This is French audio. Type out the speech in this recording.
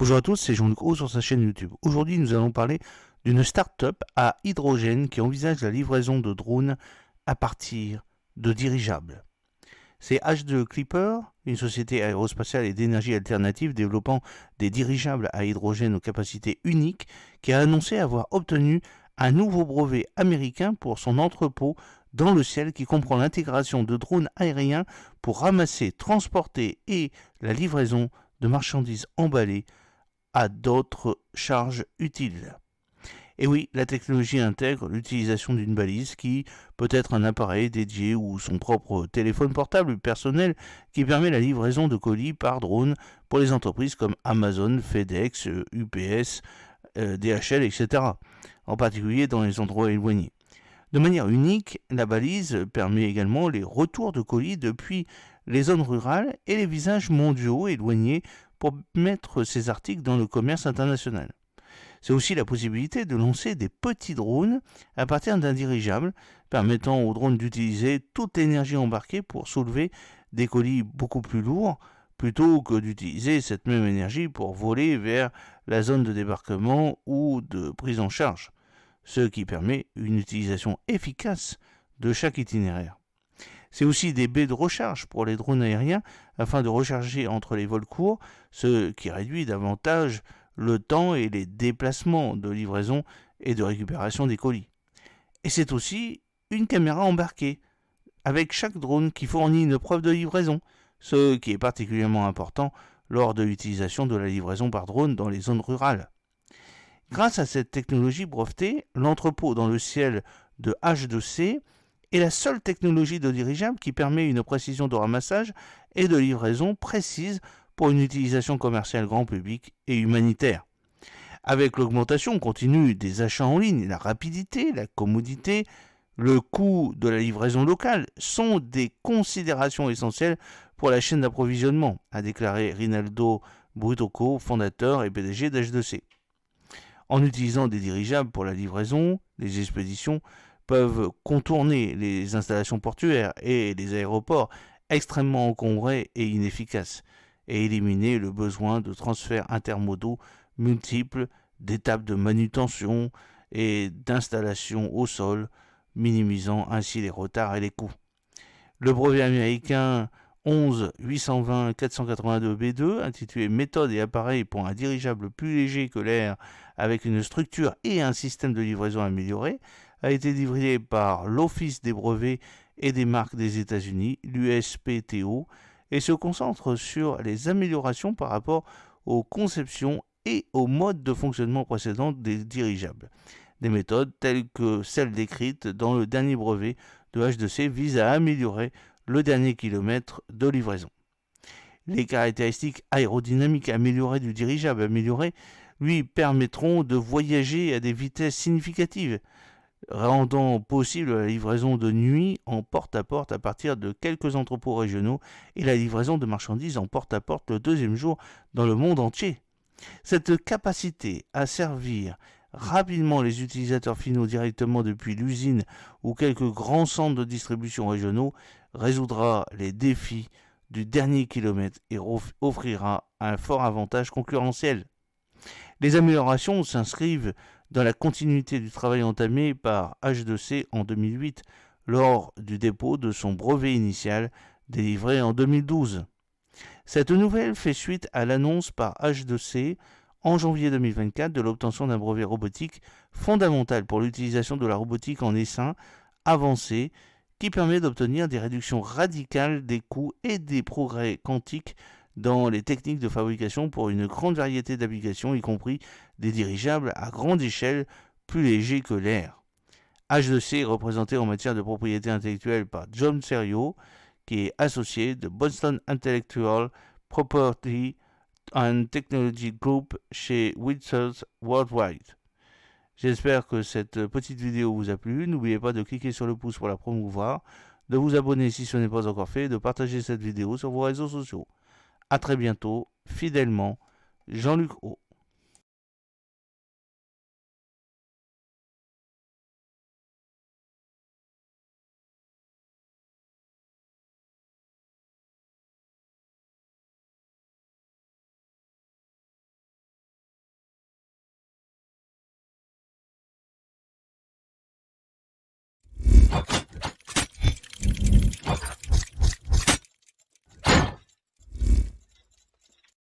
Bonjour à tous, c'est Jean-Luc Haut sur sa chaîne YouTube. Aujourd'hui, nous allons parler d'une start-up à hydrogène qui envisage la livraison de drones à partir de dirigeables. C'est H2 Clipper, une société aérospatiale et d'énergie alternative développant des dirigeables à hydrogène aux capacités uniques, qui a annoncé avoir obtenu un nouveau brevet américain pour son entrepôt dans le ciel qui comprend l'intégration de drones aériens pour ramasser, transporter et la livraison de marchandises emballées à d'autres charges utiles. Et oui, la technologie intègre l'utilisation d'une balise qui peut être un appareil dédié ou son propre téléphone portable personnel qui permet la livraison de colis par drone pour les entreprises comme Amazon, FedEx, UPS, DHL, etc. En particulier dans les endroits éloignés. De manière unique, la balise permet également les retours de colis depuis les zones rurales et les visages mondiaux éloignés pour mettre ces articles dans le commerce international. C'est aussi la possibilité de lancer des petits drones à partir d'un dirigeable, permettant aux drones d'utiliser toute l'énergie embarquée pour soulever des colis beaucoup plus lourds, plutôt que d'utiliser cette même énergie pour voler vers la zone de débarquement ou de prise en charge, ce qui permet une utilisation efficace de chaque itinéraire. C'est aussi des baies de recharge pour les drones aériens afin de recharger entre les vols courts, ce qui réduit davantage le temps et les déplacements de livraison et de récupération des colis. Et c'est aussi une caméra embarquée avec chaque drone qui fournit une preuve de livraison, ce qui est particulièrement important lors de l'utilisation de la livraison par drone dans les zones rurales. Grâce à cette technologie brevetée, l'entrepôt dans le ciel de H2C est la seule technologie de dirigeable qui permet une précision de ramassage et de livraison précise pour une utilisation commerciale grand public et humanitaire. Avec l'augmentation continue des achats en ligne, la rapidité, la commodité, le coût de la livraison locale sont des considérations essentielles pour la chaîne d'approvisionnement, a déclaré Rinaldo Brutocco, fondateur et PDG d'H2C. En utilisant des dirigeables pour la livraison, les expéditions peuvent contourner les installations portuaires et les aéroports extrêmement encombrés et inefficaces, et éliminer le besoin de transferts intermodaux multiples, d'étapes de manutention et d'installation au sol, minimisant ainsi les retards et les coûts. Le brevet américain 11 820 482 B2, intitulé Méthode et appareil pour un dirigeable plus léger que l'air avec une structure et un système de livraison amélioré, a été livré par l'Office des brevets et des marques des États-Unis, l'USPTO, et se concentre sur les améliorations par rapport aux conceptions et aux modes de fonctionnement précédents des dirigeables. Des méthodes telles que celles décrites dans le dernier brevet de H2C visent à améliorer le dernier kilomètre de livraison. Les caractéristiques aérodynamiques améliorées du dirigeable amélioré lui permettront de voyager à des vitesses significatives, rendant possible la livraison de nuit en porte-à-porte à partir de quelques entrepôts régionaux et la livraison de marchandises en porte-à-porte le deuxième jour dans le monde entier. Cette capacité à servir rapidement les utilisateurs finaux directement depuis l'usine ou quelques grands centres de distribution régionaux résoudra les défis du dernier kilomètre et offrira un fort avantage concurrentiel. Les améliorations s'inscrivent dans la continuité du travail entamé par H2C en 2008 lors du dépôt de son brevet initial délivré en 2012. Cette nouvelle fait suite à l'annonce par H2C en janvier 2024 de l'obtention d'un brevet robotique fondamental pour l'utilisation de la robotique en essaim avancé qui permet d'obtenir des réductions radicales des coûts et des progrès quantiques dans les techniques de fabrication pour une grande variété d'applications, y compris des dirigeables à grande échelle plus légers que l'air. H2C est représenté en matière de propriété intellectuelle par John Serio, qui est associé de Boston Intellectual Property and Technology Group chez Withers Worldwide. J'espère que cette petite vidéo vous a plu. N'oubliez pas de cliquer sur le pouce pour la promouvoir, de vous abonner si ce n'est pas encore fait et de partager cette vidéo sur vos réseaux sociaux. A très bientôt, fidèlement, Jean-Luc Haut.